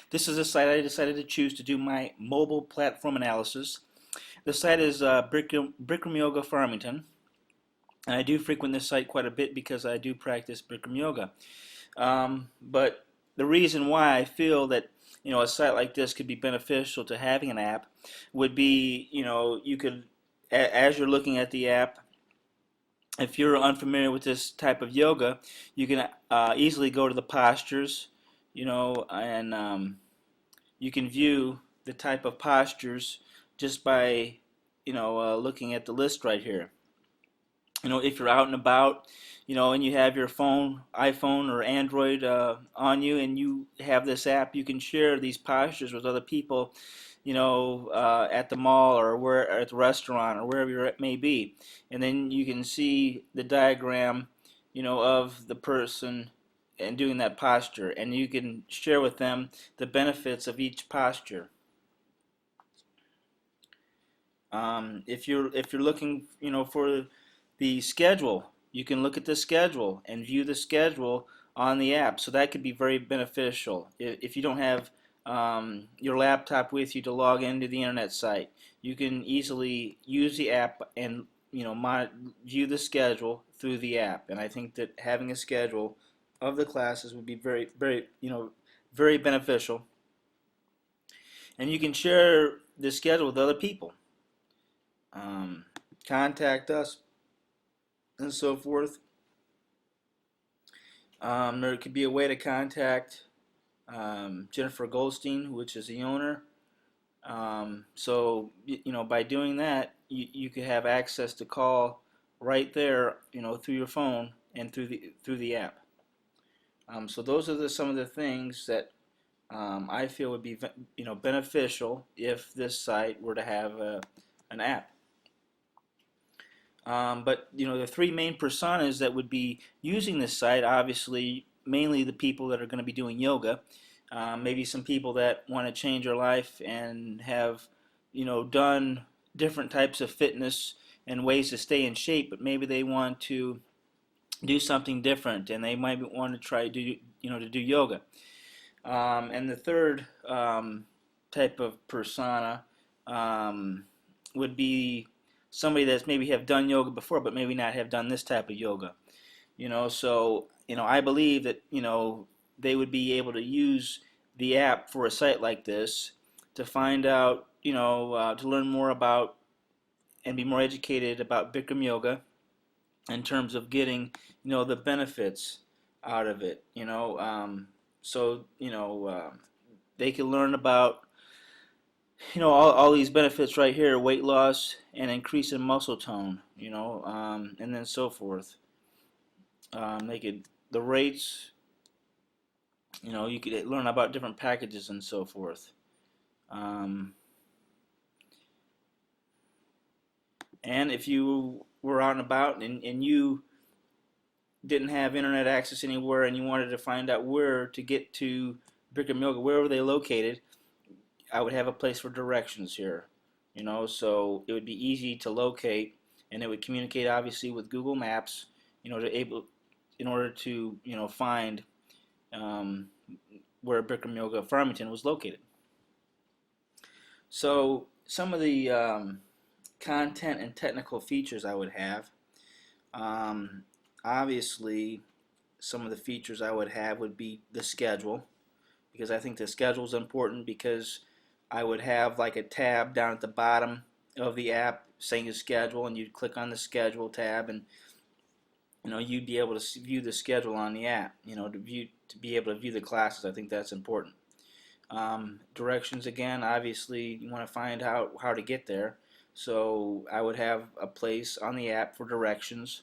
This is a site I decided to choose to do my mobile platform analysis. The site is Bikram Yoga Farmington, and I do frequent this site quite a bit because I do practice Bikram Yoga. But the reason why I feel that a site like this could be beneficial to having an app would be you could, as you're looking at the app, if you're unfamiliar with this type of yoga, you can easily go to the postures, and you can view the type of postures just by looking at the list right here. If you're out and about, and you have your iPhone or Android on you, and you have this app, you can share these postures with other people, at the mall or at the restaurant or wherever it may be, and then you can see the diagram, of the person and doing that posture, and you can share with them the benefits of each posture. If you're looking, for the schedule, you can look at the schedule and view the schedule on the app. So that could be very beneficial. If you don't have your laptop with you to log into the internet site, you can easily use the app and view the schedule through the app. And I think that having a schedule of the classes would be very, very, very beneficial. And you can share the schedule with other people. Contact us and so forth. There could be a way to contact Jennifer Goldstein, which is the owner. So by doing that, you could have access to call right there, through your phone and through the app. So those are some of the things that I feel would be beneficial if this site were to have an app. But the three main personas that would be using this site, obviously, mainly the people that are going to be doing yoga. Maybe some people that want to change their life and have, done different types of fitness and ways to stay in shape, but maybe they want to do something different and they might want to try to do yoga. And the third type of persona would be somebody that's maybe have done yoga before, but maybe not have done this type of yoga. So I believe that they would be able to use the app for a site like this to find out, to learn more about and be more educated about Bikram yoga in terms of getting the benefits out of it. So they can learn about all these benefits right here: weight loss and increase in muscle tone, and then so forth. The rates, you could learn about different packages and so forth. And if you were out and about and you didn't have internet access anywhere and you wanted to find out where to get to Bikram yoga, where were they located, I would have a place for directions here, so it would be easy to locate, and it would communicate obviously with Google Maps, in order to find where Bikram Yoga Farmington was located. So some of the content and technical features I would have, obviously, some of the features I would have would be the schedule, because I think the schedule is important, because I would have like a tab down at the bottom of the app saying the schedule, and you'd click on the schedule tab, and you'd be able to view the schedule on the app, to be able to view the classes. I think that's important. Directions, again, obviously you want to find out how to get there, so I would have a place on the app for directions.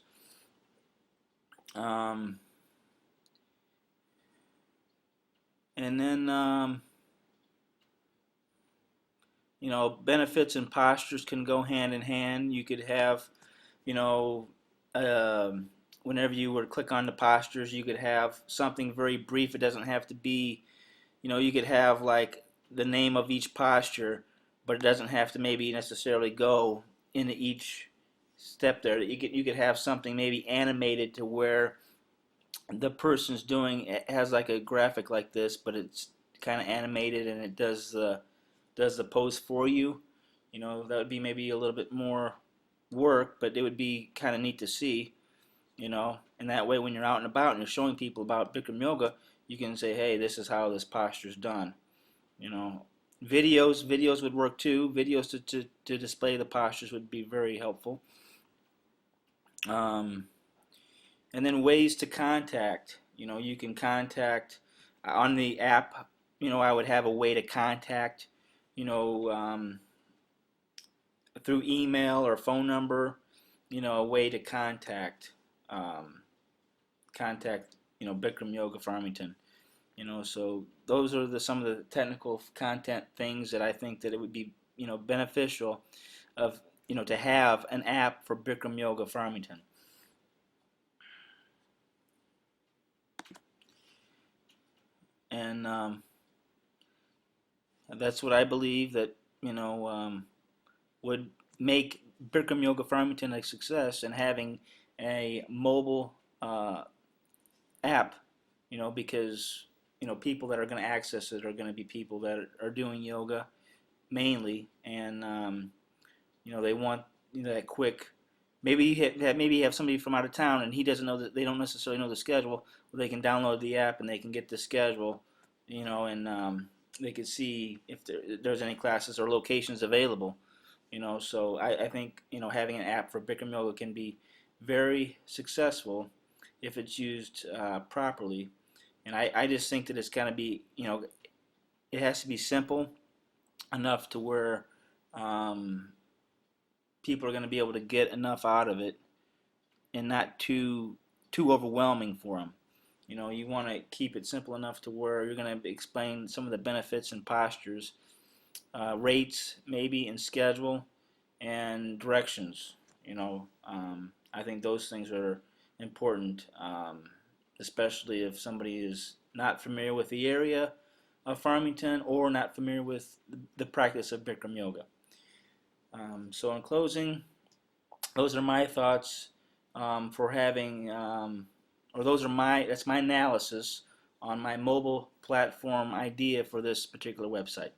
And then benefits and postures can go hand in hand. You could have, whenever you were to click on the postures, you could have something very brief. It doesn't have to be, you could have like the name of each posture, but it doesn't have to maybe necessarily go into each step there. You could have something maybe animated to where the person's doing it has like a graphic like this, but it's kind of animated and it does the pose for you. That would be maybe a little bit more work, but it would be kind of neat to see. And that way when you're out and about and you're showing people about Bikram yoga, you can say, hey, this is how this posture is done. you know videos would work too. Videos to display the postures would be very helpful. um, and then ways to contact. You can contact on the app. I would have a way to contact, you know through email or phone number, a way to um, contact Bikram Yoga Farmington. So those are some of the technical content things that I think that it would be beneficial of to have an app for Bikram Yoga Farmington. And that's what I believe that would make Bikram Yoga Farmington a success, and having a mobile app, because people that are going to access it are going to be people that are doing yoga mainly, and they want that quick. Maybe maybe you have somebody from out of town and he doesn't know that, they don't necessarily know the schedule. Well, they can download the app and they can get the schedule, and they can see if there's any classes or locations available. So I think having an app for Bikram yoga can be very successful if it's used properly. And I just think that it's going to be, it has to be simple enough to where people are going to be able to get enough out of it, and not too overwhelming for them. You want to keep it simple enough to where you're going to explain some of the benefits and postures, rates maybe, and schedule, and directions. I think those things are important, especially if somebody is not familiar with the area of Farmington or not familiar with the practice of Bikram yoga. So in closing, those are my thoughts for having, or that's my analysis on my mobile platform idea for this particular website.